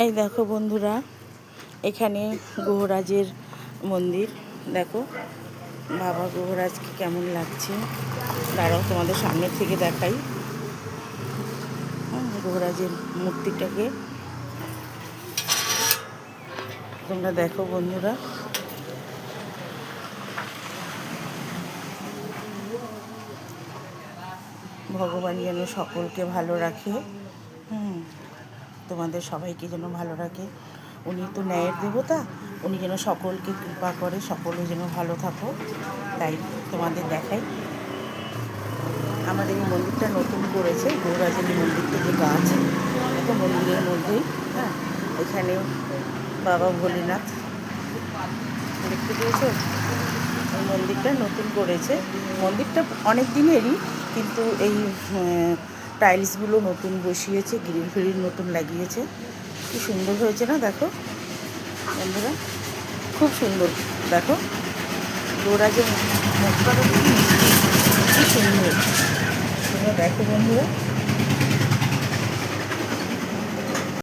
এই দেখো বন্ধুরা, এখানে গ্রহরাজের মন্দির। দেখো বাবা গ্রহরাজকে কেমন লাগছে, দাঁড়াও তোমাদের সামনের থেকে দেখাই। গ্রহরাজের মূর্তিটাকে তোমরা দেখো বন্ধুরা। ভগবান যেন সকলকে ভালো রাখে, তোমাদের সবাইকে যেন ভালো রাখে। উনি তো ন্যায়ের দেবতা, উনি যেন সকলকে কৃপা করে, সকলে যেন ভালো থাকো। তাই তোমাদের দেখাই। আমাদের এই মন্দিরটা নতুন করেছে, গৌরাজের মন্দিরটা যে গাছ, দেখো মন্দিরের মধ্যেই। এখানে বাবা ভোলেনাথ দেখতে পেয়েছো। এই মন্দিরটা নতুন করেছে। মন্দিরটা অনেক দিনেরই, কিন্তু এই টাইলসগুলো নতুন বসিয়েছে, গ্রিল ফ্রিল নতুন লাগিয়েছে। কি সুন্দর হয়েছে না, দেখো বন্ধুরা, খুব সুন্দর। দেখো গৌরাজের মুখটা কি সুন্দর, তোমরা দেখো বন্ধুরা।